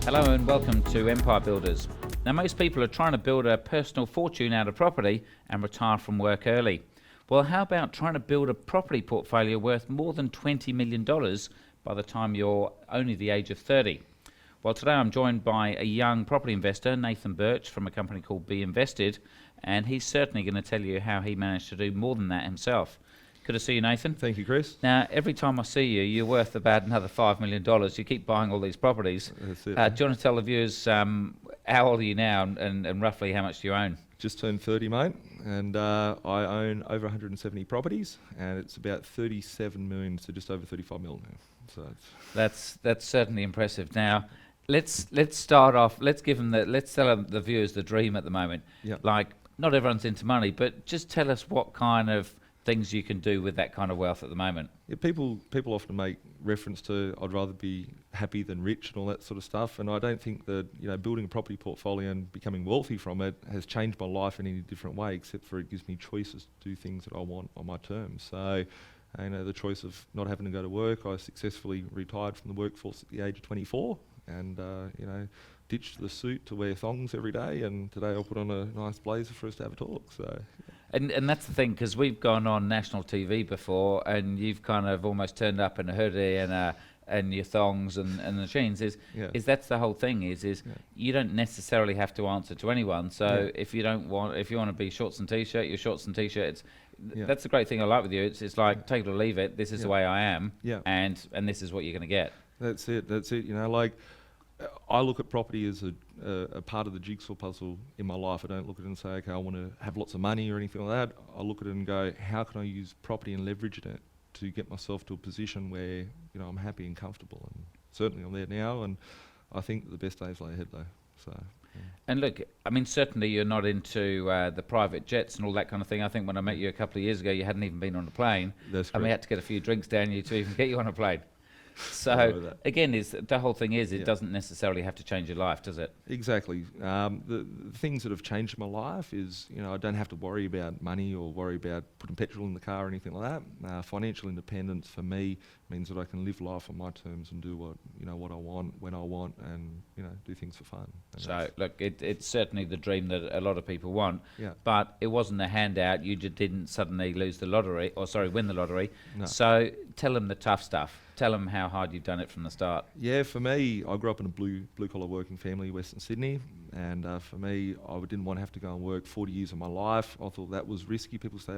Hello and welcome to Empire Builders. Now, most people are trying to build a personal fortune out of property and retire from work early. Well, how about trying to build a property portfolio worth more than $20 million by the time you're only the age of 30? Well, today I'm joined by a young property investor, Nathan Birch, from a company called B.Invested, and he's certainly going to tell you how he managed to do more than that himself. Good to see you, Nathan. Thank you, Chris. Now, every time I see you, you're worth about another $5 million. You keep buying all these properties. That's it. Do you want to tell the viewers how old are you now and roughly how much do you own? Just turned 30, mate, and I own over 170 properties, and it's about 37 million, so just over 35 mil now. So That's certainly impressive. Now, let's start off. Let's tell the viewers the dream at the moment. Yeah. Like, not everyone's into money, but just tell us what kind of things you can do with that kind of wealth at the moment. Yeah, people often make reference to I'd rather be happy than rich and all that sort of stuff, and I don't think that building a property portfolio and becoming wealthy from it has changed my life in any different way, except for it gives me choices to do things that I want on my terms. So, the choice of not having to go to work, I successfully retired from the workforce at the age of 24, and ditched the suit to wear thongs every day, and today I'll put on a nice blazer for us to have a talk. So. And that's the thing, because we've gone on national TV before, and you've kind of almost turned up in a hoodie and your thongs and the jeans. Is that's the whole thing? Is you don't necessarily have to answer to anyone. So if you want to be shorts and t-shirt, you're shorts and t-shirts. That's the great thing I like with you. It's like take it or leave it. This is the way I am, and this is what you're going to get. That's it. I look at property as a part of the jigsaw puzzle in my life. I don't look at it and say, okay, I want to have lots of money or anything like that. I look at it and go, how can I use property and leverage it to get myself to a position where I'm happy and comfortable. And certainly I'm there now, and I think the best days lie ahead though. So. Yeah. And look, I mean, certainly you're not into the private jets and all that kind of thing. I think when I met you a couple of years ago, you hadn't even been on a plane. That's correct. And we had to get a few drinks down you to even get you on a plane. So again, the whole thing is it doesn't necessarily have to change your life, does it? Exactly. The things that have changed my life is I don't have to worry about money or worry about putting petrol in the car or anything like that. Financial independence for me means that I can live life on my terms and do what I want when I want, and do things for fun. And so look, it's certainly the dream that a lot of people want. Yeah. But it wasn't a handout. You just didn't suddenly win the lottery. No. So tell them the tough stuff. Tell them how hard you've done it from the start. Yeah, for me, I grew up in a blue collar working family, Western Sydney, and for me, I didn't want to have to go and work 40 years of my life. I thought that was risky. People say,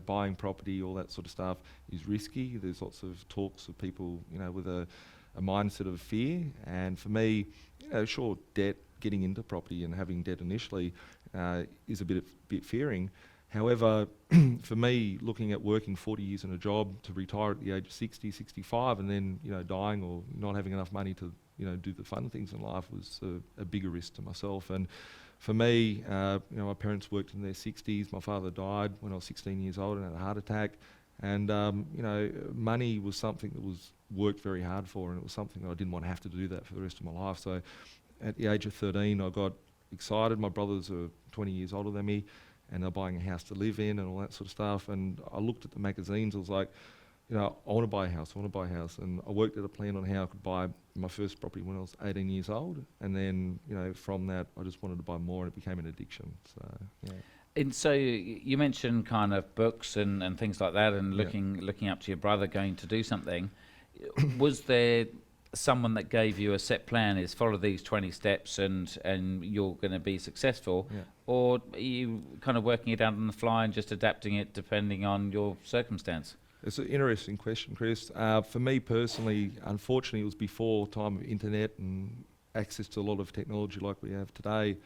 buying property, all that sort of stuff is risky. There's lots of talks of people, with a mindset of fear. And for me, sure, debt, getting into property and having debt initially is a bit fearing. However, for me, looking at working 40 years in a job to retire at the age of 60, 65, and then dying or not having enough money to do the fun things in life was a bigger risk to myself. And for me, my parents worked in their 60s. My father died when I was 16 years old and had a heart attack. And money was something that was worked very hard for, and it was something that I didn't want to have to do that for the rest of my life. So, at the age of 13, I got excited. My brothers are 20 years older than me, and they're buying a house to live in and all that sort of stuff. And I looked at the magazines, I was like, I want to buy a house. And I worked out a plan on how I could buy my first property when I was 18 years old. And then, from that, I just wanted to buy more, and it became an addiction. So, yeah. And so you mentioned kind of books and things like that, and looking up to your brother going to do something. Was there someone that gave you a set plan, is follow these 20 steps and you're going to be successful, or are you kind of working it out on the fly and just adapting it depending on your circumstance? It's an interesting question, Chris. For me personally, unfortunately, it was before time of internet and access to a lot of technology like we have today.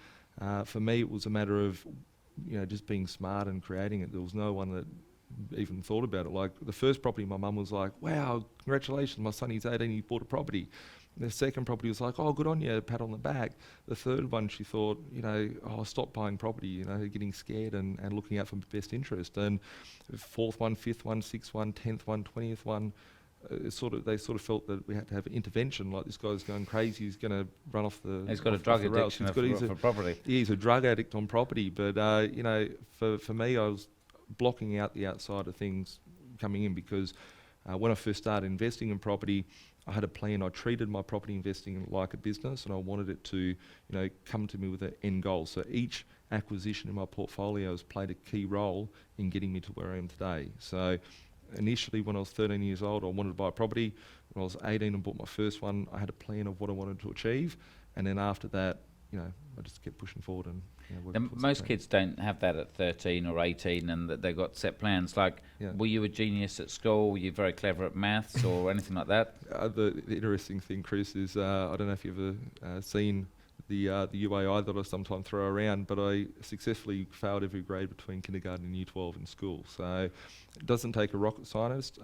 For me, it was a matter of just being smart and creating it. There was no one that even thought about it. Like the first property, my mum was like, wow, congratulations, my son, he's 18, he bought a property. The second property was like, oh, good on you, pat on the back. The third one, she thought, stop buying property, getting scared and looking out for best interest. And fourth one, fifth one, sixth one, 10th one, 20th one, they sort of felt that we had to have intervention. Like, this guy's going crazy, he's going to run off the. He's got a drug addiction for property. Yeah, he's a drug addict on property. But for me, I was blocking out the outside of things coming in, because When I first started investing in property, I had a plan. I treated my property investing like a business, and I wanted it to, come to me with an end goal. So each acquisition in my portfolio has played a key role in getting me to where I am today. So initially, when I was 13 years old, I wanted to buy a property. When I was 18 and bought my first one, I had a plan of what I wanted to achieve, and then after that, I just kept pushing forward and working towards Most the plan. kids don't have that at 13 or 18, and that they've got set plans. Like, Yeah. were you a genius at school? Were you very clever at maths or anything like that? The interesting thing, Chris, is I don't know if you've ever seen the UAI that I sometimes throw around, but I successfully failed every grade between kindergarten and year 12 in school. So it doesn't take a rocket scientist.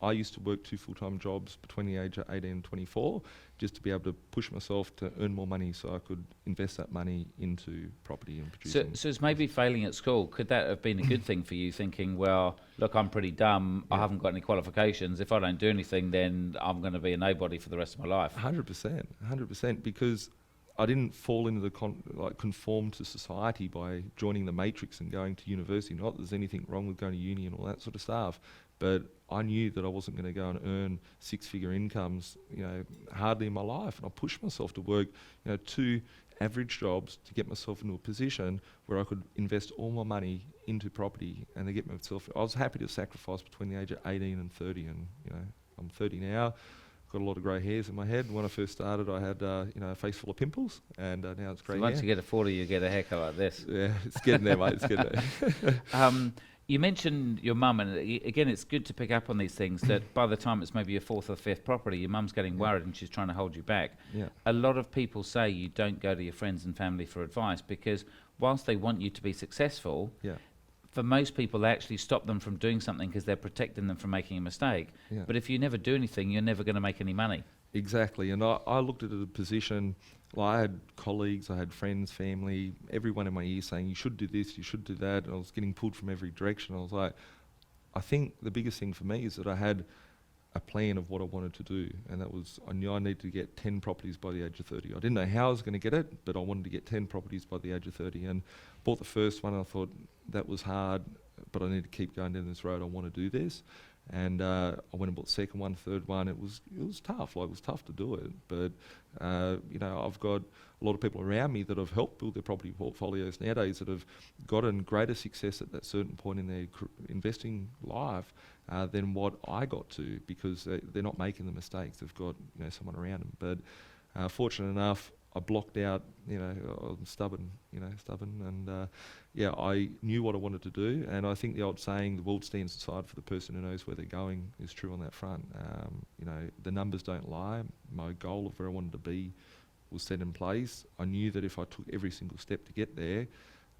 I used to work 2 full-time jobs between the age of 18 and 24 just to be able to push myself to earn more money so I could invest that money into property and producing. So it's maybe failing at school. Could that have been a good thing for you, thinking, well, look, I'm pretty dumb, I haven't got any qualifications, if I don't do anything, then I'm going to be a nobody for the rest of my life? 100%, because I didn't fall into the conform to society by joining the matrix and going to university. Not that there's anything wrong with going to uni and all that sort of stuff, but I knew that I wasn't going to go and earn 6-figure incomes, hardly in my life. And I pushed myself to work, 2 average jobs to get myself into a position where I could invest all my money into property and to get myself. I was happy to sacrifice between the age of 18 and 30, and I'm 30 now. Got a lot of grey hairs in my head. When I first started, I had a face full of pimples, and now it's grey So hair. once you get to 40, you get a haircut like this. Yeah, it's getting there, mate. It's getting there. You mentioned your mum, and again, it's good to pick up on these things, that by the time it's maybe your 4th or 5th property, your mum's getting worried and she's trying to hold you back. Yeah. A lot of people say you don't go to your friends and family for advice because whilst they want you to be successful, Yeah. for most people, they actually stop them from doing something because they're protecting them from making a mistake. Yeah. But if you never do anything, you're never going to make any money. Exactly, and I looked at a position, I had colleagues, I had friends, family, everyone in my ear saying, you should do this, you should do that, and I was getting pulled from every direction. I was like, I think the biggest thing for me is that I had a plan of what I wanted to do, and that was, I knew I needed to get 10 properties by the age of 30. I didn't know how I was going to get it, but I wanted to get 10 properties by the age of 30, and bought the first one, and I thought, that was hard, but I need to keep going down this road, I want to do this. And I went and bought the second one, third one. It was tough. It was tough to do it. But I've got a lot of people around me that have helped build their property portfolios nowadays that have gotten greater success at that certain point in their investing life than what I got to, because they're not making the mistakes. They've got someone around them. But fortunate enough, I blocked out. I'm stubborn. And I knew what I wanted to do. And I think the old saying, "The world stands aside for the person who knows where they're going," is true on that front. The numbers don't lie. My goal of where I wanted to be was set in place. I knew that if I took every single step to get there,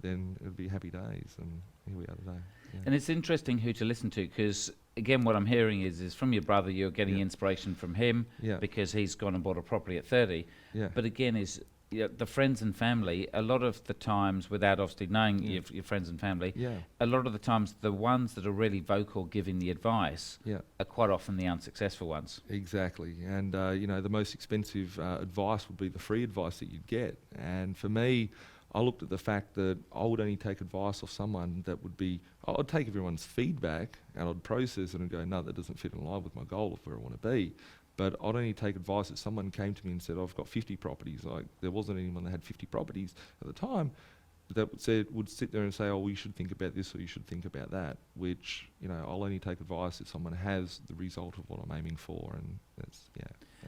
then it would be happy days. And here we are today. Yeah. And it's interesting who to listen to, because again, what I'm hearing is from your brother, you're getting inspiration from him because he's gone and bought a property at 30. Yeah. But again, the friends and family, a lot of the times, without obviously knowing your friends and family, a lot of the times the ones that are really vocal giving the advice are quite often the unsuccessful ones. Exactly. And the most expensive advice would be the free advice that you'd get. And for me, I looked at the fact that I would only take advice off someone that would be, I'd take everyone's feedback and I'd process it and go, no, that doesn't fit in line with my goal of where I want to be. But I'd only take advice if someone came to me and said, I've got 50 properties. Like, there wasn't anyone that had 50 properties at the time that would sit there and say, oh, well, you should think about this or you should think about that, which, I'll only take advice if someone has the result of what I'm aiming for. And that's,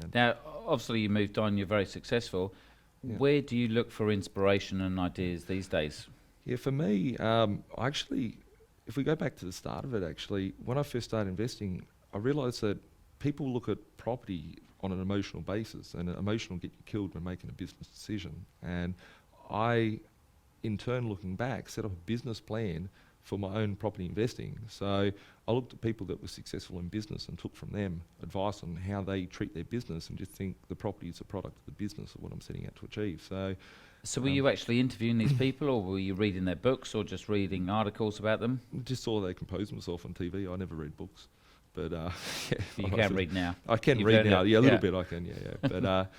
And now, obviously you moved on, you're very successful. Where do you look for inspiration and ideas these days? Yeah, for me, actually, if we go back to the start of it, actually, when I first started investing, I realised that people look at property on an emotional basis, and emotion will get you killed when making a business decision. And I, in turn, looking back, set up a business plan for my own property investing. So I looked at people that were successful in business and took from them advice on how they treat their business, and just think the property is a product of the business of what I'm setting out to achieve. So were you actually interviewing these people, or were you reading their books, or just reading articles about them? just saw they compose themselves on TV. I never read books. But You can read now. I can You've read learned now. it. Yeah, a little bit I can. But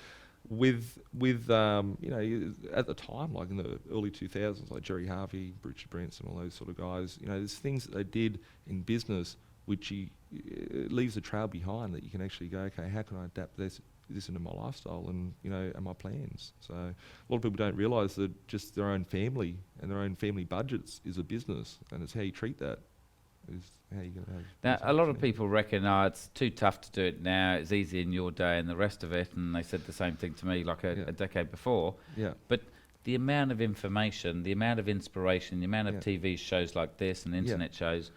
with at the time, like in the early 2000s, like Jerry Harvey, Birch, all those sort of guys, there's things that they did in business which you it leaves a trail behind that you can actually go, okay, how can I adapt this into my lifestyle and, and my plans? So a lot of people don't realise that just their own family and their own family budgets is a business, and it's how you treat that is how you're going to have. Now, a lot of people reckon, it's too tough to do it now, it's easy in your day and the rest of it, and they said the same thing to me like a decade before. Yeah. But the amount of information, the amount of inspiration, the amount of TV shows like this and internet shows,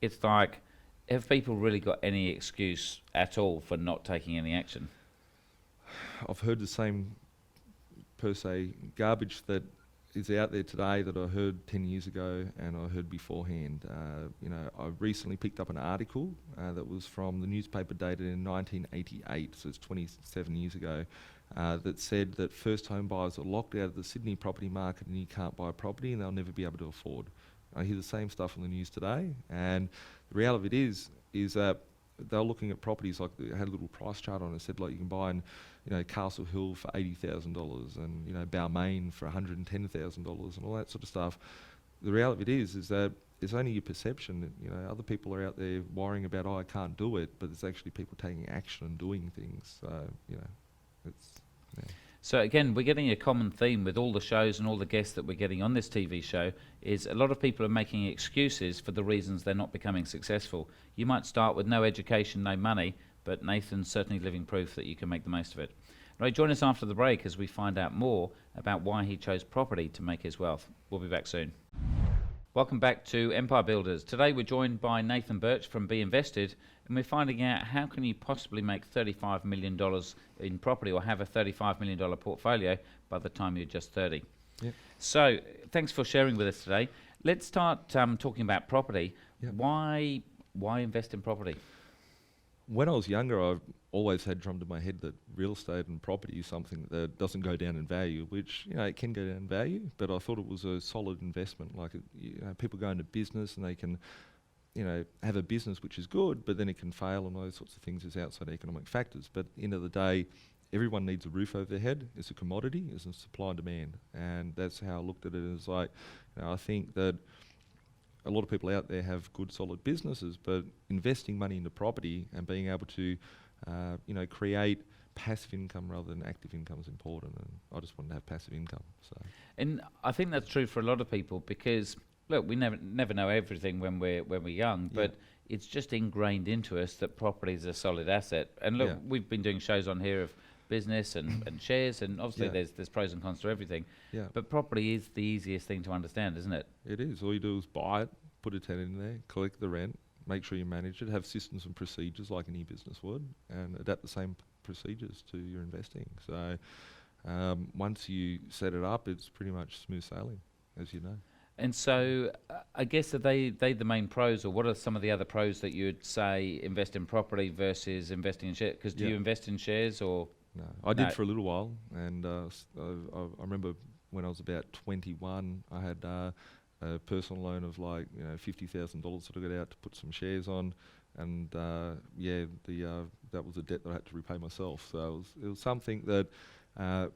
it's like, have people really got any excuse at all for not taking any action? I've heard the same, per se, garbage that is out there today that I heard 10 years ago and I heard beforehand. I recently picked up an article that was from the newspaper dated in 1988, so it's 27 years ago, that said that first home buyers are locked out of the Sydney property market and you can't buy a property and they'll never be able to afford. I hear the same stuff on the news today, and the reality of it is that they're looking at properties like they had a little price chart on it. Said like you can buy in, Castle Hill for $80,000 and Balmain for $110,000 and all that sort of stuff. The reality of it is that it's only your perception. Other people are out there worrying about, I can't do it, but it's actually people taking action and doing things. So it's. Yeah. So again, we're getting a common theme with all the shows and all the guests that we're getting on this TV show is a lot of people are making excuses for the reasons they're not becoming successful. You might start with no education, no money, but Nathan's certainly living proof that you can make the most of it. Right, join us after the break as we find out more about why he chose property to make his wealth. We'll be back soon. Welcome back to Empire Builders. Today we're joined by Nathan Birch from B.Invested, and we're finding out how can you possibly make $35 million in property or have a $35 million portfolio by the time you're just 30. Yep. So thanks for sharing with us today. Let's start talking about property. Yep. Why invest in property? When I was younger, I always had drummed in my head that real estate and property is something that doesn't go down in value, which, it can go down in value, but I thought it was a solid investment. Like, people go into business and they can, have a business which is good, but then it can fail and those sorts of things as outside economic factors. But at the end of the day, everyone needs a roof over their head. It's a commodity, it's a supply and demand. And that's how I looked at it. As like, I think that a lot of people out there have good, solid businesses, but investing money into property and being able to, create passive income rather than active income is important. And I just wanted to have passive income. So, and I think that's true for a lot of people because, look, we never know everything when we're young, but it's just ingrained into us that property is a solid asset. And look, we've been doing shows on here of business and shares, and obviously there's pros and cons to everything. Yeah. But property is the easiest thing to understand, isn't it? It is. All you do is buy it, put a tenant in there, collect the rent, make sure you manage it, have systems and procedures like any business would, and adapt the same procedures to your investing. So once you set it up, it's pretty much smooth sailing, as you know. And so I guess are they the main pros, or what are some of the other pros that you'd say invest in property versus investing in shares? Because do you invest in shares or? No, I did for a little while, and I remember when I was about 21, I had a personal loan of like $50,000 that I got out to put some shares on, and that was a debt that I had to repay myself. So it was something that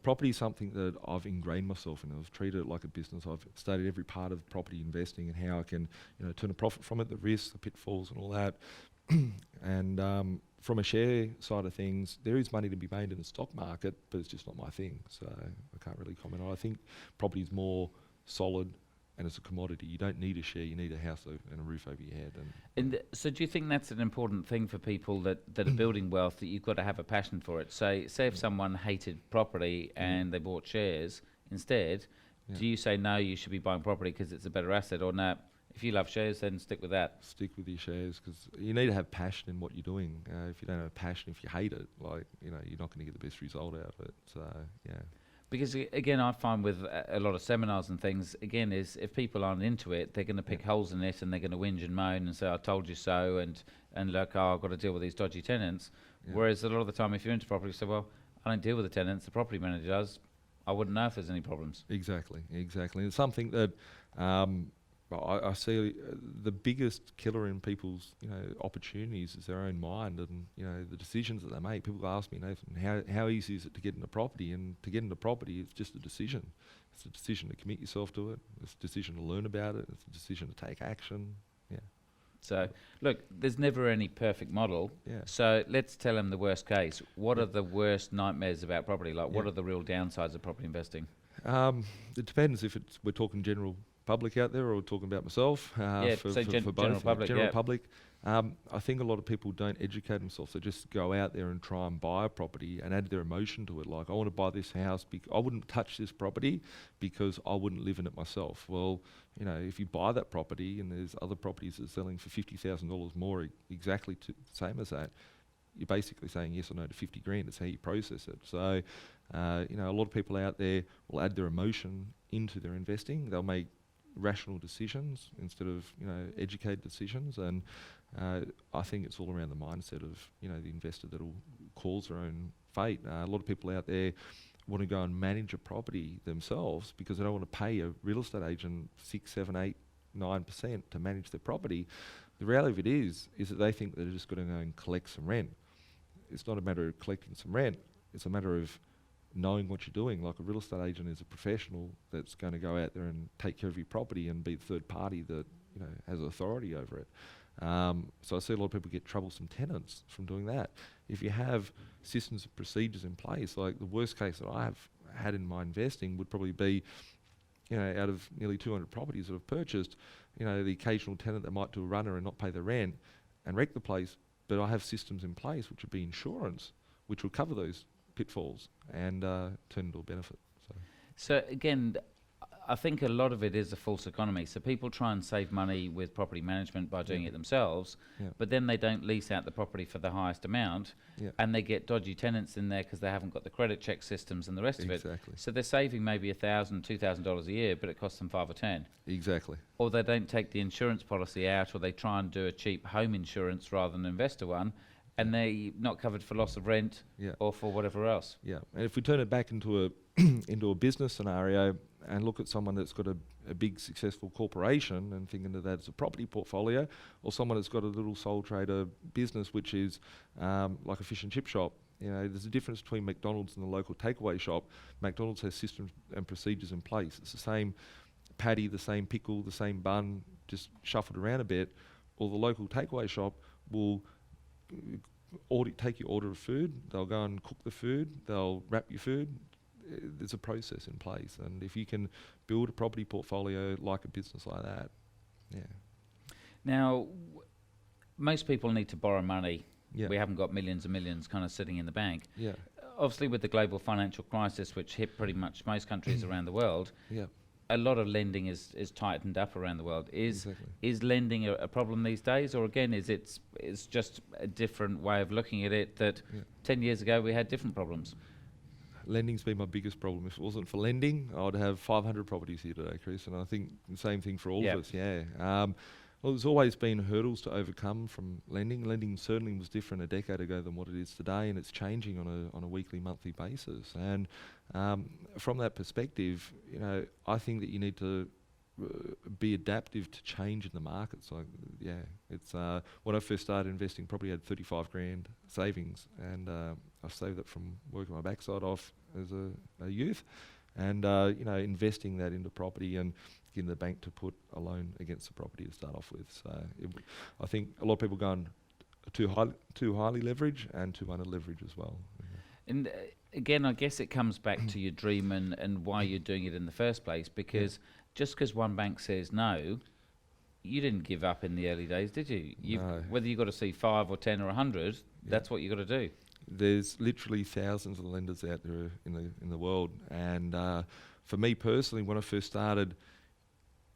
property is something that I've ingrained myself in. I've treated it like a business. I've studied every part of property investing and how I can turn a profit from it, the risks, the pitfalls, and all that. And from a share side of things, there is money to be made in the stock market, but it's just not my thing, so I can't really comment on it. I think property is more solid and it's a commodity. You don't need a share, you need a house and a roof over your head. And so do you think that's an important thing for people that are building wealth, that you've got to have a passion for it? Say if someone hated property and they bought shares instead, do you say, no, you should be buying property because it's a better asset, or no, if you love shares, then stick with that? Stick with your shares, because you need to have passion in what you're doing. If you don't have passion, if you hate it, you're not going to get the best result out of it. So, yeah. Because again, I find with a lot of seminars and things, again, is if people aren't into it, they're going to pick holes in it and they're going to whinge and moan and say, I told you so, and look, I've got to deal with these dodgy tenants. Yeah. Whereas a lot of the time, if you're into property, you say, well, I don't deal with the tenants, the property manager does. I wouldn't know if there's any problems. Exactly. And it's something that I see the biggest killer in people's opportunities is their own mind and the decisions that they make. People ask me, Nathan, how easy is it to get into property? And to get into property, it's just a decision. It's a decision to commit yourself to it. It's a decision to learn about it. It's a decision to take action. Yeah. So, look, there's never any perfect model. Yeah. So let's tell them the worst case. What are the worst nightmares about property? Like, what Yeah. are the real downsides of property investing? It depends if we're talking general public out there or talking about myself. Yeah, For, so for, for both. general public, General yeah. public. I think a lot of people don't educate themselves. They just go out there and try and buy a property and add their emotion to it. Like, I want to buy this house. I wouldn't touch this property because I wouldn't live in it myself. Well, you know, if you buy that property and there's other properties that are selling for $50,000 more, exactly the same as that, you're basically saying yes or no to 50 grand. It's how you process it. So, you know, a lot of people out there will add their emotion into their investing. They'll make rational decisions instead of, you know, educated decisions. And I think it's all around the mindset of, you know, the investor that'll cause their own fate. A lot of people out there want to go and manage a property themselves because they don't want to pay a real estate agent 6, 7, 8, 9% to manage their property. The reality of it is that they think they're just going to go and collect some rent. It's not a matter of collecting some rent. It's a matter of knowing what you're doing. Like, a real estate agent is a professional that's going to go out there and take care of your property and be the third party that, you know, has authority over it. So I see a lot of people get troublesome tenants from doing that. If you have systems and procedures in place, like the worst case that I have had in my investing would probably be, you know, out of nearly 200 properties that I've purchased, you know, the occasional tenant that might do a runner and not pay the rent and wreck the place, but I have systems in place which would be insurance, which will cover those pitfalls and turn into a benefit. So again, I think a lot of it is a false economy. So people try and save money with property management by doing it themselves, but then they don't lease out the property for the highest amount, and they get dodgy tenants in there because they haven't got the credit check systems and the rest of it. So they're saving maybe $1,000, $2,000 a year, but it costs them 5 or 10. Exactly. Or they don't take the insurance policy out, or they try and do a cheap home insurance rather than investor one, and they're not covered for loss of rent or for whatever else. Yeah, and if we turn it back into a into a business scenario and look at someone that's got a big successful corporation and thinking of that as a property portfolio, or someone that's got a little sole trader business which is like a fish and chip shop. You know, there's a difference between McDonald's and the local takeaway shop. McDonald's has systems and procedures in place. It's the same patty, the same pickle, the same bun, just shuffled around a bit. Or the local takeaway shop will take your order of food, they'll go and cook the food, they'll wrap your food. There's a process in place, and if you can build a property portfolio like a business like that, Now, most people need to borrow money. Yeah. We haven't got millions and millions kind of sitting in the bank. Yeah. Obviously, with the global financial crisis, which hit pretty much most countries around the world, a lot of lending is tightened up around the world. Is lending a problem these days, or again, it's just a different way of looking at it that 10 years ago we had different problems? Lending's been my biggest problem. If it wasn't for lending, I'd have 500 properties here today, Chris, and I think the same thing for all of us, Well, there's always been hurdles to overcome from lending. Lending certainly was different a decade ago than what it is today, and it's changing on a weekly, monthly basis. And from that perspective, you know, I think that you need to be adaptive to change in the markets. Like, it's when I first started investing, probably had 35 grand savings, and I saved it from working my backside off as a youth, and you know, investing that into property and getting the bank to put a loan against the property to start off with. So I think a lot of people going too highly leverage and too under leverage as well. And again, I guess it comes back to your dream and why you're doing it in the first place, because just because one bank says no, you didn't give up in the early days, did you? No. Whether you got to see 5 or 10 or 100, that's what you got to do. There's literally thousands of lenders out there in the world, and for me personally, when I first started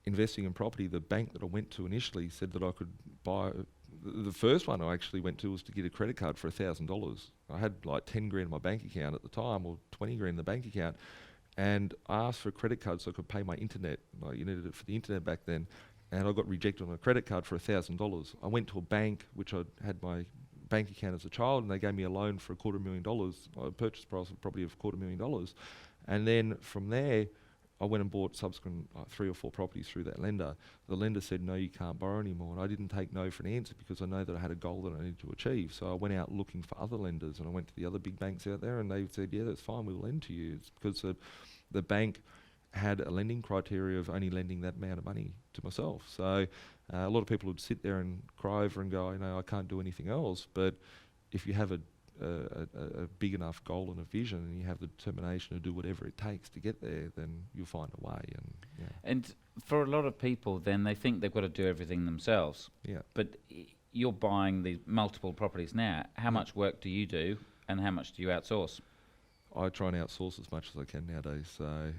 investing in property, the bank that I went to initially said that I could buy. The first one I actually went to was to get a credit card for $1,000. I had like 10 grand in my bank account at the time, or 20 grand in the bank account, and I asked for a credit card so I could pay my internet. Like, you needed it for the internet back then, and I got rejected on a credit card for $1,000. I went to a bank which I had my bank account as a child, and they gave me a loan for $250,000. A purchase price of probably of $250,000, and then from there, I went and bought subsequent 3 or 4 properties through that lender. The lender said, no, you can't borrow anymore. And I didn't take no for an answer because I know that I had a goal that I needed to achieve. So I went out looking for other lenders, and I went to the other big banks out there, and they said, yeah, that's fine, we'll lend to you. It's because the bank had a lending criteria of only lending that amount of money to myself. So A lot of people would sit there and cry over and go, I can't do anything else. But if you have a big enough goal and a vision, and you have the determination to do whatever it takes to get there, then you'll find a way. And for a lot of people, then they think they've got to do everything themselves. Yeah. But you're buying the multiple properties now. How much work do you do, and how much do you outsource? I try and outsource as much as I can nowadays. So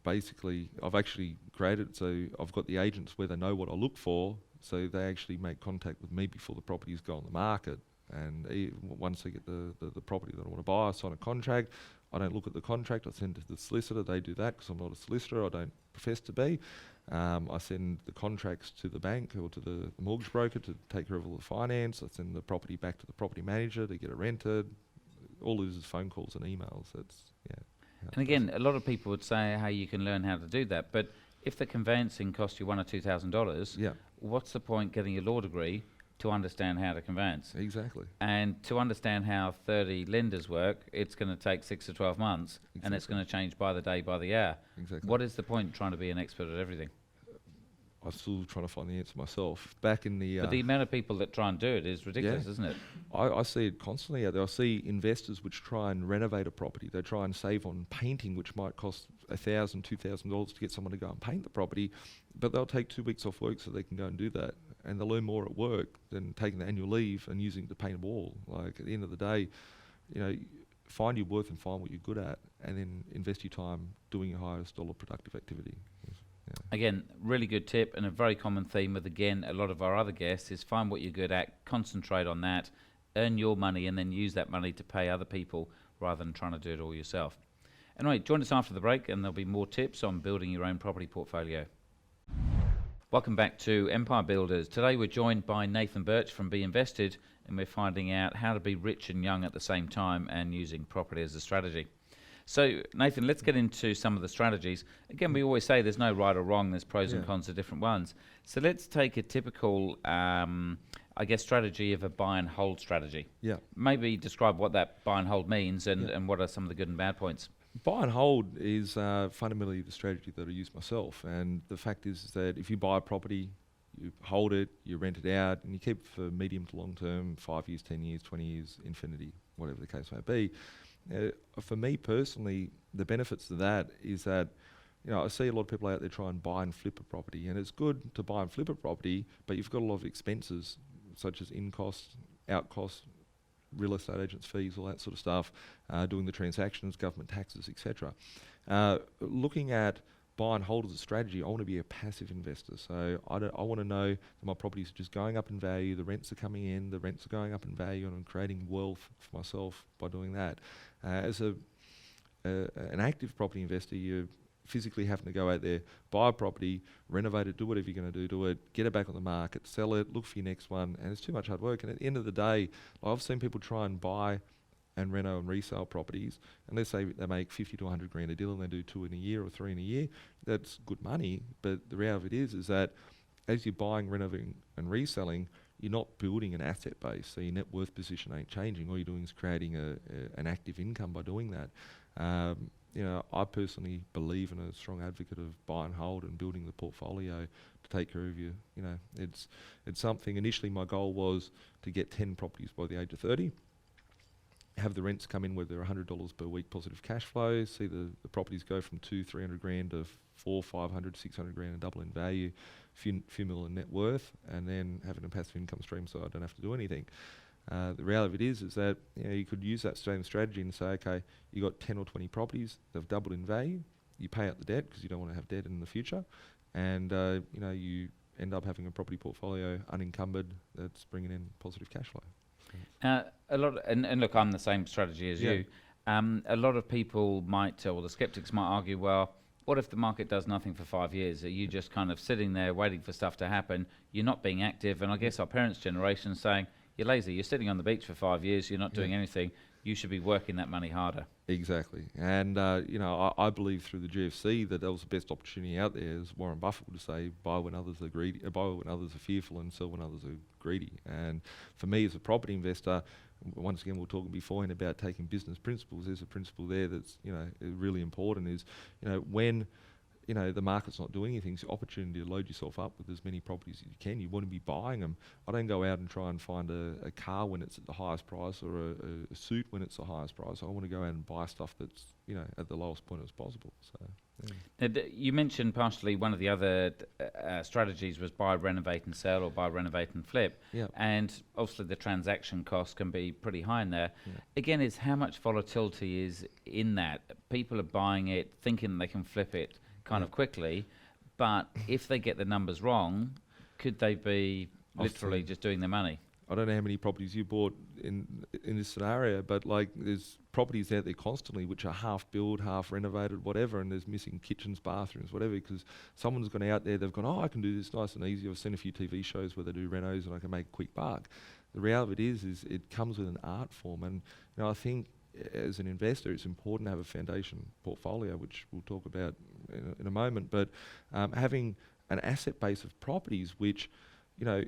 basically, I've actually created, so I've got the agents where they know what I look for, so they actually make contact with me before the properties go on the market. And once they get the property that I want to buy, I sign a contract. I don't look at the contract. I send it to the solicitor. They do that because I'm not a solicitor. I don't profess to be. I send the contracts to the bank or to the mortgage broker to take care of all the finance. I send the property back to the property manager to get it rented. All it is phone calls and emails. And again, a lot of people would say how you can learn how to do that, but if the conveyancing costs you $1,000 or $2,000, what's the point getting a law degree to understand how to conveyance? Exactly. And to understand how 30 lenders work, it's going to take 6 to 12 months, and it's going to change by the day, by the hour. Exactly. What is the point trying to be an expert at everything? I'm still trying to find the answer myself. Back in the... but the amount of people that try and do it is ridiculous, isn't it? I see it constantly out there. I see investors which try and renovate a property. They try and save on painting, which might cost $1,000, $2,000 to get someone to go and paint the property, but they'll take 2 weeks off work so they can go and do that. And they'll earn more at work than taking the annual leave and using it to paint a wall. Like, at the end of the day, find your worth and find what you're good at, and then invest your time doing your highest dollar productive activity. Again, really good tip, and a very common theme with, again, a lot of our other guests is find what you're good at, concentrate on that, earn your money, and then use that money to pay other people rather than trying to do it all yourself. Anyway, join us after the break, and there'll be more tips on building your own property portfolio. Welcome back to Empire Builders. Today we're joined by Nathan Birch from B.Invested, and we're finding out how to be rich and young at the same time and using property as a strategy. So, Nathan, let's get into some of the strategies. Again, we always say there's no right or wrong, there's pros and cons to different ones. So let's take a typical, strategy of a buy and hold strategy. Yeah. Maybe describe what that buy and hold means and what are some of the good and bad points. Buy and hold is fundamentally the strategy that I use myself. And the fact is that if you buy a property, you hold it, you rent it out, and you keep it for medium to long term, 5 years, 10 years, 20 years, infinity, whatever the case may be. For me personally, the benefits of that is that, I see a lot of people out there try and buy and flip a property, and it's good to buy and flip a property, but you've got a lot of expenses, such as in costs, out costs, real estate agents' fees, all that sort of stuff, doing the transactions, government taxes, etc. Looking at buy and hold as a strategy, I want to be a passive investor. So I want to know that my properties are just going up in value, the rents are coming in, the rents are going up in value, and I'm creating wealth for myself by doing that. As an active property investor, you're physically having to go out there, buy a property, renovate it, do whatever you're going to do it, get it back on the market, sell it, look for your next one, and it's too much hard work. And at the end of the day, I've seen people try and buy and reno and resale properties, and let's say they make 50 to 100 grand a deal and they do 2 in a year or 3 in a year. That's good money, but the reality of it is that as you're buying, renovating and reselling, you're not building an asset base, so your net worth position ain't changing. All you're doing is creating an active income by doing that. I personally believe in a strong advocate of buy and hold and building the portfolio to take care of you. It's something. Initially, my goal was to get 10 properties by the age of 30. Have the rents come in where they're $100 per week positive cash flow, see the properties go from 200-300 grand to 400-500, 600 grand and double in value, few mil in net worth, and then having a passive income stream so I don't have to do anything. The reality of it is that you could use that same strategy and say, okay, you got 10 or 20 properties, they've doubled in value, you pay out the debt because you don't want to have debt in the future, and you end up having a property portfolio unencumbered that's bringing in positive cash flow. A lot, and look, I'm the same strategy as you. A lot of people might, or the skeptics might argue, well, what if the market does nothing for 5 years? Are you just kind of sitting there waiting for stuff to happen? You're not being active, and I guess our parents' generation saying, you're lazy, you're sitting on the beach for 5 years, you're not doing anything, you should be working that money harder. Exactly. And, I believe through the GFC that was the best opportunity out there, as Warren Buffett would say, buy when others are greedy, buy when others are fearful and sell when others are greedy. And for me as a property investor, once again, we were talking beforehand about taking business principles. There's a principle there that's, really important is, when you know, the market's not doing anything. It's an opportunity to load yourself up with as many properties as you can. You want to be buying them. I don't go out and try and find a car when it's at the highest price, or a suit when it's the highest price. I want to go out and buy stuff that's, you know, at the lowest point as possible. So, yeah. Now, you mentioned partially one of the other strategies was buy, renovate and sell, or buy, renovate and flip. Yeah. And obviously the transaction cost can be pretty high in there. Yeah. Again, it's how much volatility is in that. People are buying it thinking they can flip it kind of quickly, but if they get the numbers wrong, could they be literally just doing their money? I don't know how many properties you bought in this scenario, but like there's properties out there constantly which are half built, half renovated, whatever, and there's missing kitchens, bathrooms, whatever, because someone's gone out there, they've gone, oh, I can do this nice and easy. I've seen a few TV shows where they do renos and I can make a quick buck. The reality of it is it comes with an art form, and you know, I think as an investor, it's important to have a foundation portfolio, which we'll talk about in a moment, but having an asset base of properties which, you know,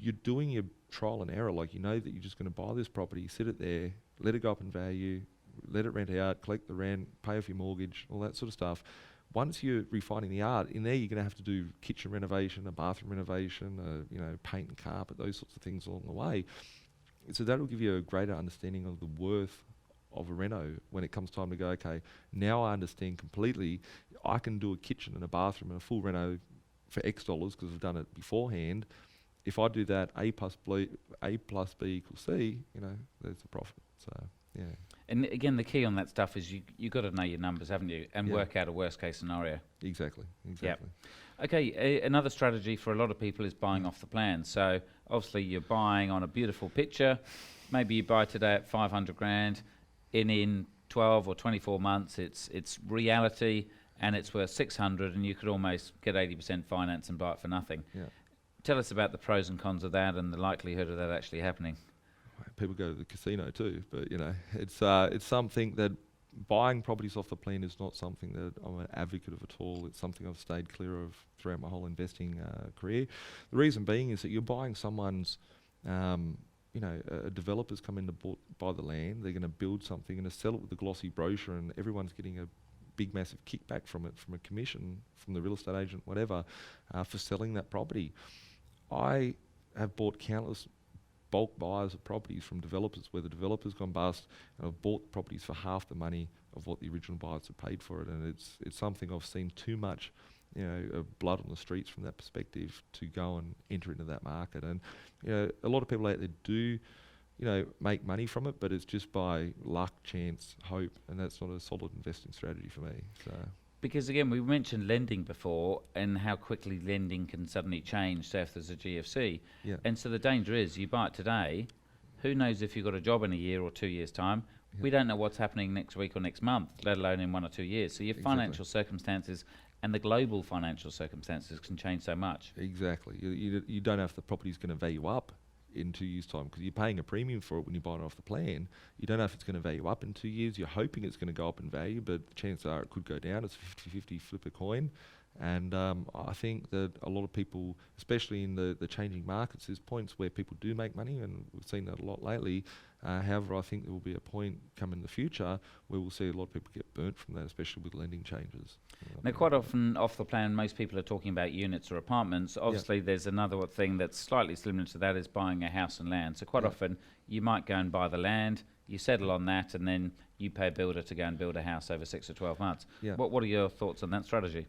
you're doing your trial and error. Like, you know that you're just going to buy this property, sit it there, let it go up in value, let it rent out, collect the rent, pay off your mortgage, all that sort of stuff. Once you're refining the art, in there you're going to have to do kitchen renovation, a bathroom renovation, you know, paint and carpet, those sorts of things along the way. So that'll give you a greater understanding of the worth of a reno when it comes time to go, okay, now I understand completely, I can do a kitchen and a bathroom and a full reno for X dollars because I've done it beforehand. If I do that, A plus B equals C, you know, there's a profit. So, yeah. And again, the key on that stuff is you got to know your numbers, haven't you, and work out a worst case scenario. Exactly. Yep. Okay, another strategy for a lot of people is buying off the plan. So obviously you're buying on a beautiful picture. Maybe you buy today at 500 grand. In 12 or 24 months, it's reality, and it's worth 600, and you could almost get 80% finance and buy it for nothing. Yeah. Tell us about the pros and cons of that and the likelihood of that actually happening. People go to the casino too, but you know, it's something that buying properties off the plan is not something that I'm an advocate of at all. It's something I've stayed clear of throughout my whole investing career. The reason being is that you're buying someone's, you know, a developer's come in to buy the land, they're going to build something, going to sell it with a glossy brochure, and everyone's getting a big massive kickback from it, from a commission, from the real estate agent, whatever, for selling that property. I have bought countless bulk buyers of properties from developers where the developer's gone bust, and I've bought properties for half the money of what the original buyers have paid for it, and it's something I've seen too much, you know, blood on the streets from that perspective to go and enter into that market. And you know, a lot of people out there do, you know, make money from it, but it's just by luck, chance, hope, and that's not a solid investing strategy for me. So. Because again, we mentioned lending before and how quickly lending can suddenly change, say if there's a GFC. Yeah. And so the danger is you buy it today, who knows if you've got a job in a year or 2 years' time. Yeah. We don't know what's happening next week or next month, let alone in 1 or 2 years. So your financial circumstances and the global financial circumstances can change so much. Exactly. You don't know if the property's going to value up in 2 years' time, because you're paying a premium for it when you buy it off the plan. You don't know if it's going to value up in 2 years. You're hoping it's going to go up in value, but the chances are it could go down. It's 50-50 flip a coin. And I think that a lot of people, especially in the changing markets, there's points where people do make money, and we've seen that a lot lately. However, I think there will be a point come in the future where we'll see a lot of people get burnt from that, especially with lending changes. Now, quite often off the plan, most people are talking about units or apartments. Obviously, there's another thing that's slightly similar to that, is buying a house and land. So quite often you might go and buy the land, you settle on that, and then you pay a builder to go and build a house over 6 or 12 months. Yeah. What are your thoughts on that strategy?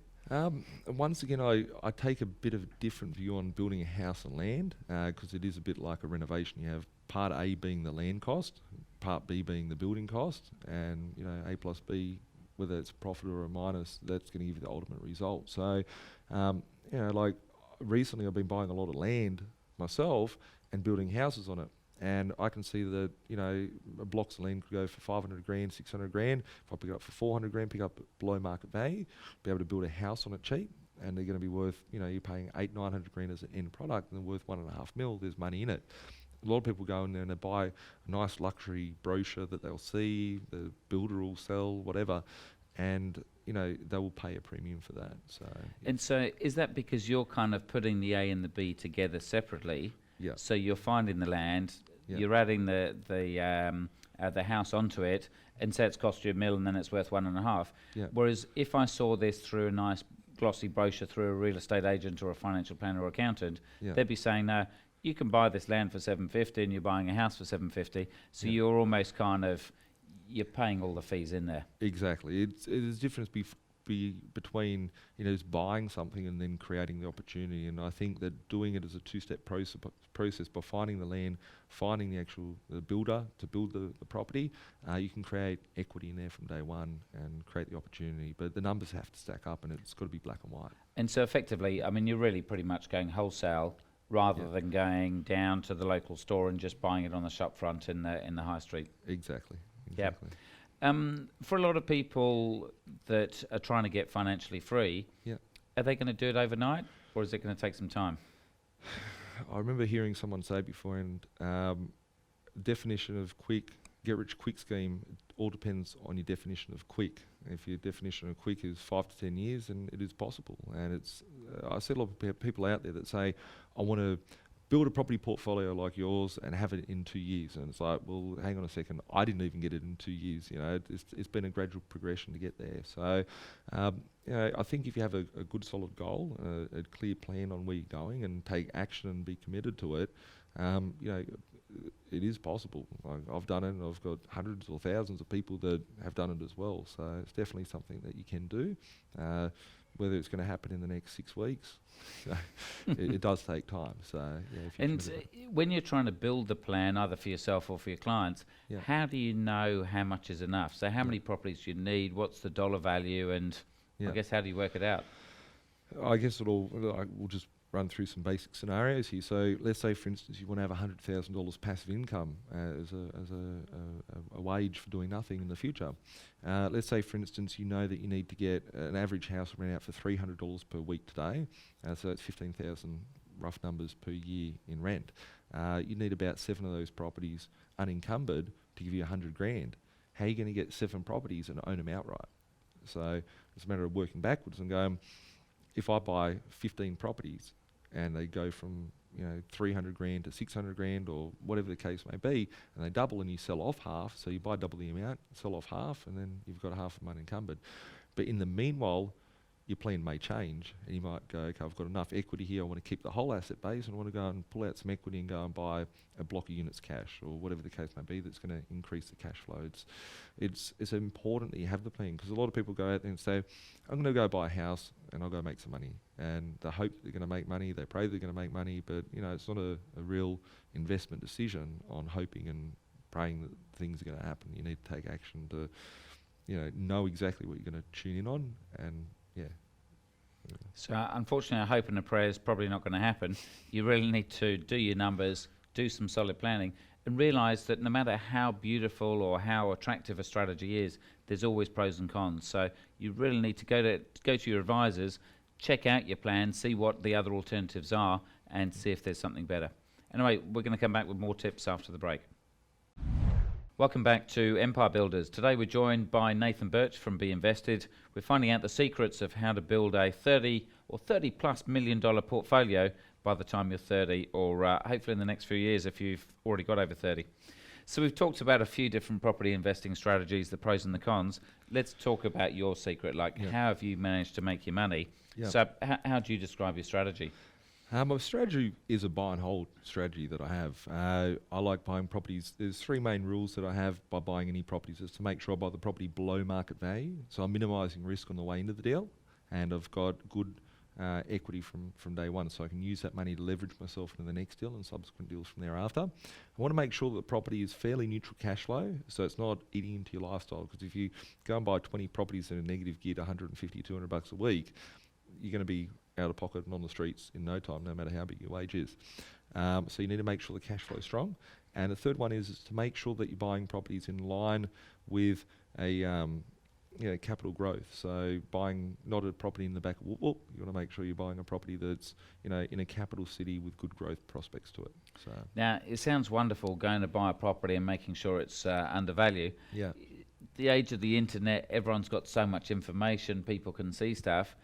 Once again, I take a bit of a different view on building a house and land, because it is a bit like a renovation. You have part A being the land cost, part B being the building cost, and you know, A plus B, whether it's a profit or a minus, that's going to give you the ultimate result. So, you know, like recently I've been buying a lot of land myself and building houses on it. And I can see that, you know, blocks of land could go for 500 grand, 600 grand. If I pick it up for 400 grand, pick up below market value, be able to build a house on it cheap, and they're going to be worth, you know, you're paying 800-900 grand as an end product, and they're worth 1.5 mil. There's money in it. A lot of people go in there and they buy a nice luxury brochure that they'll see, the builder will sell, whatever, and you know, they will pay a premium for that. So. And so, is that because you're kind of putting the A and the B together separately? Yeah. So you're finding the land. You're adding the house onto it, and say it's cost you $1 million and then it's worth 1.5. Yeah. Whereas if I saw this through a nice glossy brochure through a real estate agent or a financial planner or accountant, Yeah. they'd be saying, no, you can buy this land for 750 and you're buying a house for 750. So Yeah. you're almost kind of, you're paying all the fees in there. Exactly. There's a difference between just buying something and then creating the opportunity. And I think that doing it as a two-step process by finding the land, finding the builder to build the property, you can create equity in there from day one and create the opportunity. But the numbers have to stack up, and it's got to be black and white. And so effectively, I mean, you're really pretty much going wholesale rather than going down to the local store and just buying it on the shop front in the high street. Exactly. Yep. For a lot of people that are trying to get financially free, are they going to do it overnight, or is it going to take some time? I remember hearing someone say before, and definition of get rich quick scheme, it all depends on your definition of quick. If your definition of quick is 5 to 10 years, then it is possible. And it's I see a lot of people out there that say, I want to build a property portfolio like yours and have it in 2 years. And it's like, well, hang on a second, I didn't even get it in 2 years. It's been a gradual progression to get there. So, I think if you have a good solid goal, a clear plan on where you're going and take action and be committed to it, it is possible. I've done it, and I've got hundreds or thousands of people that have done it as well. So it's definitely something that you can do. Whether it's going to happen in the next 6 weeks, it does take time. So, if you when you're trying to build the plan, either for yourself or for your clients, how do you know how much is enough? So how many properties do you need? What's the dollar value? And I guess, how do you work it out? I guess we'll just run through some basic scenarios here. So let's say, for instance, you want to have $100,000 passive income as a wage for doing nothing in the future. Let's say, for instance, you know that you need to get an average house rent out for $300 per week today. So that's 15,000 rough numbers per year in rent. You need about 7 of those properties unencumbered to give you $100,000. How are you going to get 7 properties and own them outright? So it's a matter of working backwards and going, if I buy 15 properties and they go from $300,000 to $600,000 or whatever the case may be, and they double and you sell off half, so you buy double the amount, sell off half, and then you've got half of them unencumbered. But in the meanwhile, your plan may change, and you might go, okay, I've got enough equity here, I want to keep the whole asset base, and I want to go and pull out some equity and go and buy a block of units cash, or whatever the case may be that's going to increase the cash flow. It's important that you have the plan, because a lot of people go out there and say, I'm going to go buy a house and I'll go make some money. And they hope they're going to make money, they pray they're going to make money, but it's not a real investment decision on hoping and praying that things are going to happen. You need to take action to know exactly what you're going to tune in on, and So unfortunately, a hope and a prayer is probably not going to happen. You really need to do your numbers, do some solid planning, and realise that no matter how beautiful or how attractive a strategy is, there's always pros and cons. So you really need to go to your advisors, check out your plan, see what the other alternatives are, and see if there's something better. Anyway, we're going to come back with more tips after the break. Welcome back to Empire Builders. Today we're joined by Nathan Birch from B.Invested. We're finding out the secrets of how to build a $30 or $30+ million portfolio by the time you're 30, or hopefully in the next few years if you've already got over 30. So we've talked about a few different property investing strategies, the pros and the cons. Let's talk about your secret. How have you managed to make your money? So how do you describe your strategy? My strategy is a buy and hold strategy that I have. I like buying properties. There's 3 main rules that I have by buying any properties. Is to make sure I buy the property below market value, so I'm minimising risk on the way into the deal, and I've got good equity from day one, so I can use that money to leverage myself into the next deal and subsequent deals from thereafter. I want to make sure that the property is fairly neutral cash flow, so it's not eating into your lifestyle, because if you go and buy 20 properties in a negative gear to $150, $200 a week, you're going to be out of pocket and on the streets in no time, no matter how big your wage is. So you need to make sure the cash flow is strong. And the third one is to make sure that you're buying properties in line with a capital growth. So buying not a property in the back of whoop whoop, you want to make sure you're buying a property that's in a capital city with good growth prospects to it. So now it sounds wonderful going to buy a property and making sure it's under value. Yeah. The age of the internet, everyone's got so much information, people can see stuff.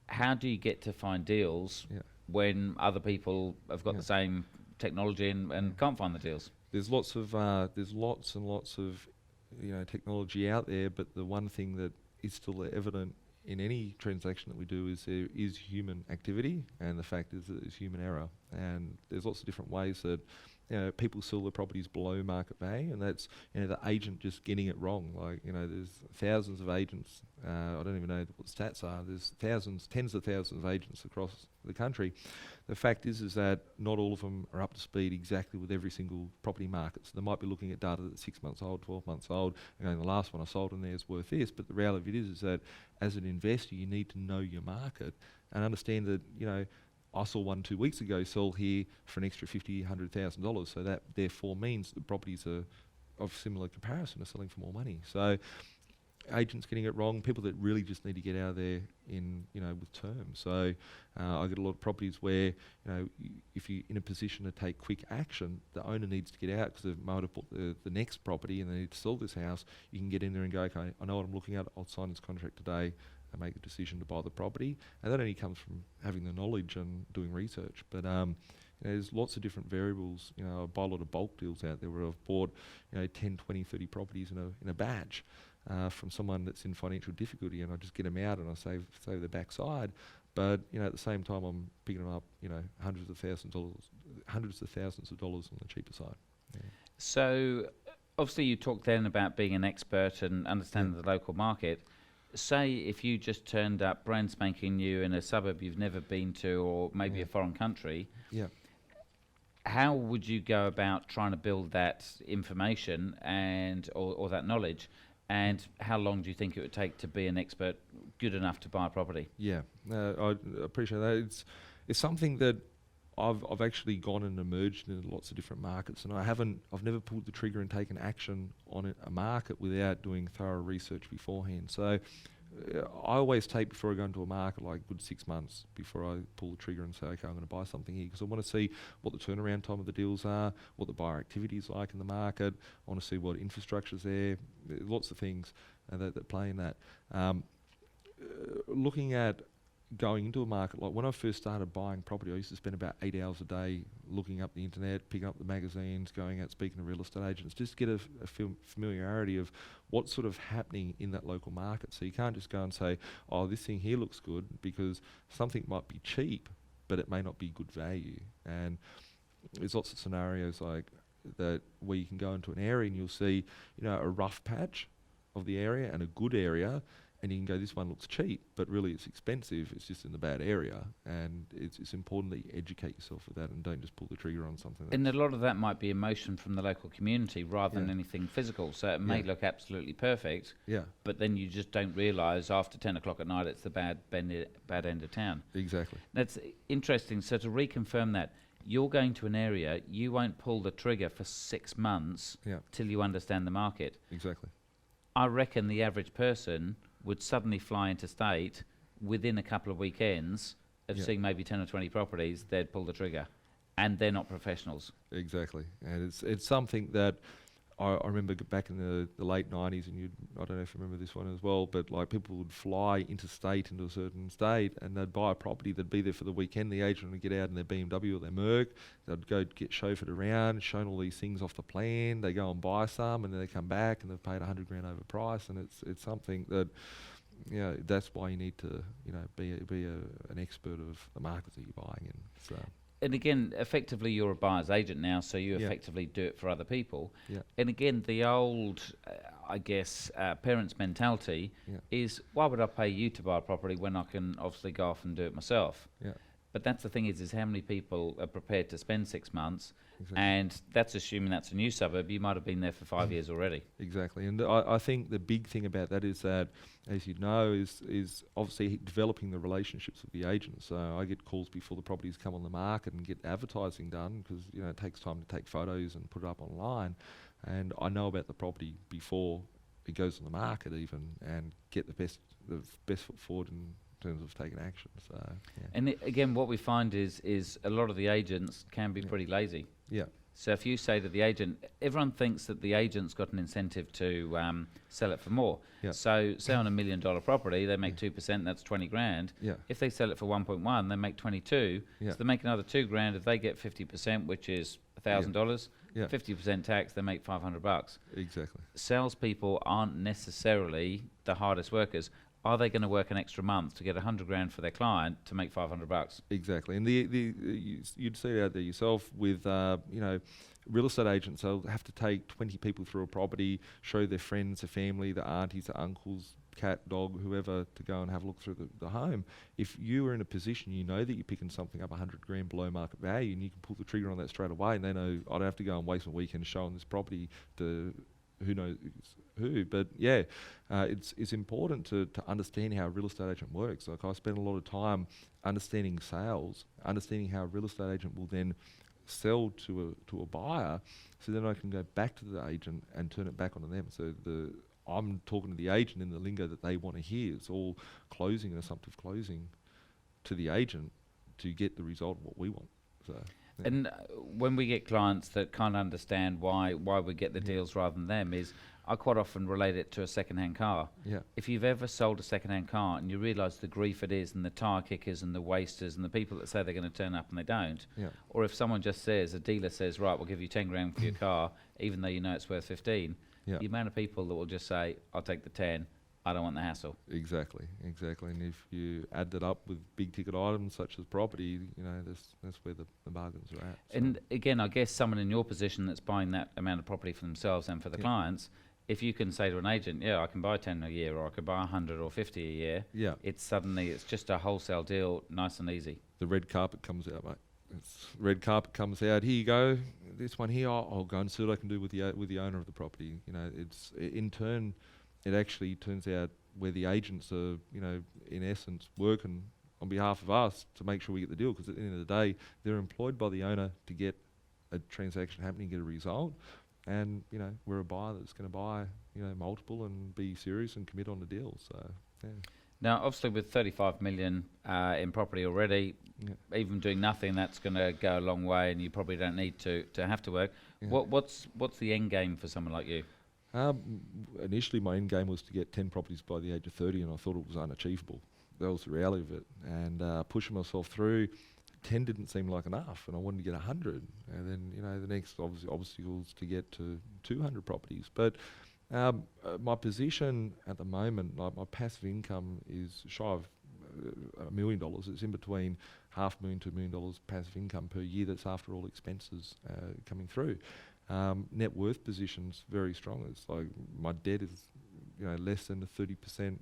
How do you get to find deals when other people have got the same technology and can't find the deals? There's lots and lots of technology out there, but the one thing that is still evident in any transaction that we do is there is human activity, and the fact is that there's human error. And there's lots of different ways that people sell their properties below market value, and that's the agent just getting it wrong. Like there's thousands of agents. I don't even know what the stats are. There's thousands, tens of thousands of agents across the country. The fact is that not all of them are up to speed exactly with every single property market. So they might be looking at data that's 6 months old, 12 months old, and going, the last one I sold in there is worth this. But the reality of it is that as an investor, you need to know your market and understand that I saw one 2 weeks ago sell here for an extra $50,000, $100,000. So that therefore means the properties are of similar comparison are selling for more money. So agents getting it wrong, people that really just need to get out of there with terms. So I get a lot of properties where if you're in a position to take quick action, the owner needs to get out because they might have bought the next property and they need to sell this house. You can get in there and go, okay, I know what I'm looking at. I'll sign this contract today and make a decision to buy the property. And that only comes from having the knowledge and doing research. But there's lots of different variables. I buy a lot of bulk deals out there where I've bought 10, 20, 30 properties in a batch from someone that's in financial difficulty, and I just get them out and I save their backside. But at the same time, I'm picking them up hundreds of thousands of dollars on the cheaper side. Yeah. So obviously you talked then about being an expert and understanding the local market. Say if you just turned up brand spanking new in a suburb you've never been to, or maybe a foreign country, how would you go about trying to build that information and or that knowledge? And how long do you think it would take to be an expert good enough to buy a property? Yeah, I appreciate that. It's something that I've actually gone and emerged in lots of different markets, and I've never pulled the trigger and taken action on a market without doing thorough research beforehand. So I always take, before I go into a market, like a good 6 months before I pull the trigger and say, okay, I'm going to buy something here, because I want to see what the turnaround time of the deals are, what the buyer activity is like in the market. I want to see what infrastructure's there. There's lots of things that play in that. Looking at going into a market, like when I first started buying property, I used to spend about 8 hours a day looking up the internet, picking up the magazines, going out speaking to real estate agents, just to get a familiarity of what's sort of happening in that local market. So you can't just go and say, oh, this thing here looks good, because something might be cheap, but it may not be good value. And there's lots of scenarios like that where you can go into an area and you'll see, a rough patch of the area and a good area, and you can go, this one looks cheap, but really it's expensive. It's just in the bad area, and it's important that you educate yourself with that and don't just pull the trigger on something. And a lot of that might be emotion from the local community rather than anything physical. So it may look absolutely perfect, but then you just don't realise after 10 o'clock at night it's the bad end of town. Exactly. That's interesting. So to reconfirm that, you're going to an area, you won't pull the trigger for 6 months till you understand the market. Exactly. I reckon the average person would suddenly fly interstate within a couple of weekends of seeing maybe 10 or 20 properties, they'd pull the trigger. And they're not professionals. Exactly. And it's something that I remember back in the late 90s, and I don't know if you remember this one as well, but like people would fly interstate into a certain state and they'd buy a property, they'd be there for the weekend, the agent would get out in their BMW or their Merc, they'd go get chauffeured around, shown all these things off the plan, they go and buy some, and then they come back and they've paid $100,000 over price, and it's something that, that's why you need to, be an expert of the markets that you're buying in. So. And again, effectively you're a buyer's agent now, so you effectively do it for other people. And again, the old, parents' mentality is, why would I pay you to buy a property when I can obviously go off and do it myself? But that's the thing is how many people are prepared to spend 6 months, and that's assuming that's a new suburb. You might have been there for 5 years already. Exactly, and I think the big thing about that is that, as you know, is obviously developing the relationships with the agents. So I get calls before the properties come on the market and get advertising done, because it takes time to take photos and put it up online, and I know about the property before it goes on the market even, and get the best foot forward in terms of taking action. So and again, what we find is a lot of the agents can be pretty lazy. So if you say to the agent, everyone thinks that the agent's got an incentive to sell it for more. So say on $1 million property, they make 2%, that's 20 grand. If they sell it for 1.1, they make 22. So they make another 2 grand. If they get 50%, which is $1,000, 50% tax, they make $500. Exactly. Salespeople aren't necessarily the hardest workers. are they going to work an extra month to get 100 grand for their client to make $500? Exactly, and you'd see it out there yourself with real estate agents. They'll have to take 20 people through a property, show their friends, their family, their aunties, their uncles, cat, dog, whoever, to go and have a look through the home. If you are in a position, you know that you're picking something up 100 grand below market value, and you can pull the trigger on that straight away, and they know I don't have to go and waste my weekend showing this property to who knows who. But yeah, it's important to understand how a real estate agent works. Like, I spend a lot of time understanding sales, understanding how a real estate agent will then sell to a buyer, so then I can go back to the agent and turn it back onto them. So I'm talking to the agent in the lingo that they want to hear. It's all closing and assumptive closing to the agent to get the result of what we want. So. Yeah. And when we get clients that can't understand why we get the deals rather than them, is I quite often relate it to a second-hand car. Yeah. If you've ever sold a second-hand car and you realise the grief it is, and the tyre kickers and the wasters and the people that say they're going to turn up and they don't, Yeah. or if someone just says, a dealer says, right, we'll give you 10 grand for your car, even though you know it's worth 15, Yeah. the amount of people that will just say, I'll take the 10, I don't want the hassle. Exactly. And if you add that up with big ticket items such as property, that's where the bargains are at. So. And again, I guess someone in your position that's buying that amount of property for themselves and for the clients, if you can say to an agent, yeah, I can buy 10 a year, or I could buy 100 or 50 a year, it's just a wholesale deal, nice and easy. The red carpet comes out, mate. Red carpet comes out. Here you go. This one here, I'll go and see what I can do with the owner of the property. In turn, it actually turns out where the agents are, in essence, working on behalf of us to make sure we get the deal, because at the end of the day, they're employed by the owner to get a transaction happening, get a result, and we're a buyer that's going to buy multiple and be serious and commit on the deal. So yeah. Now, obviously, with 35 million in property already, even doing nothing, that's going to go a long way, and you probably don't need to have to work. Yeah. What's the end game for someone like you? Initially, my end game was to get 10 properties by the age of 30, and I thought it was unachievable. That was the reality of it. And pushing myself through, 10 didn't seem like enough, and I wanted to get 100. And then, the next obstacle was to get to 200 properties. But my position at the moment, like my passive income is shy of $1 million. It's in between $500,000 to $1 million passive income per year. That's after all expenses coming through. Net worth position's very strong. It's like my debt is, less than a 30%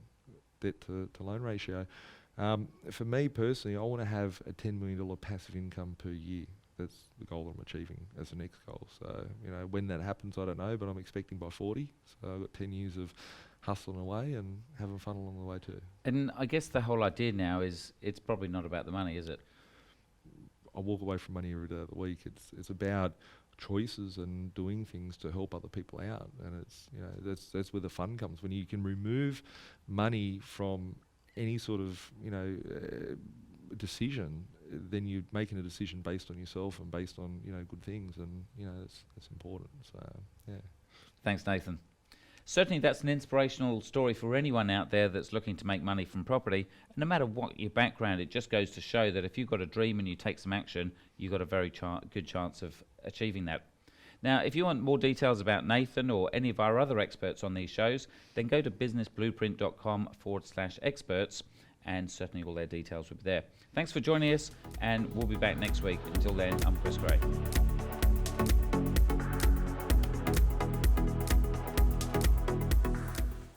debt to loan ratio. For me personally, I want to have a $10 million passive income per year. That's the goal I'm achieving as the next goal. So, when that happens, I don't know, but I'm expecting by 40. So I've got 10 years of hustling away and having fun along the way too. And I guess the whole idea now is it's probably not about the money, is it? I walk away from money every day of the week. It's about choices and doing things to help other people out, and it's that's where the fun comes, when you can remove money from any sort of decision. Then you're making a decision based on yourself and based on good things, and that's important. So yeah. Thanks, Nathan. Certainly that's an inspirational story for anyone out there that's looking to make money from property. And no matter what your background, it just goes to show that if you've got a dream and you take some action, you've got a very good chance of achieving that. Now, if you want more details about Nathan or any of our other experts on these shows, then go to businessblueprint.com/experts, and certainly all their details will be there. Thanks for joining us, and we'll be back next week. Until then, I'm Chris Gray.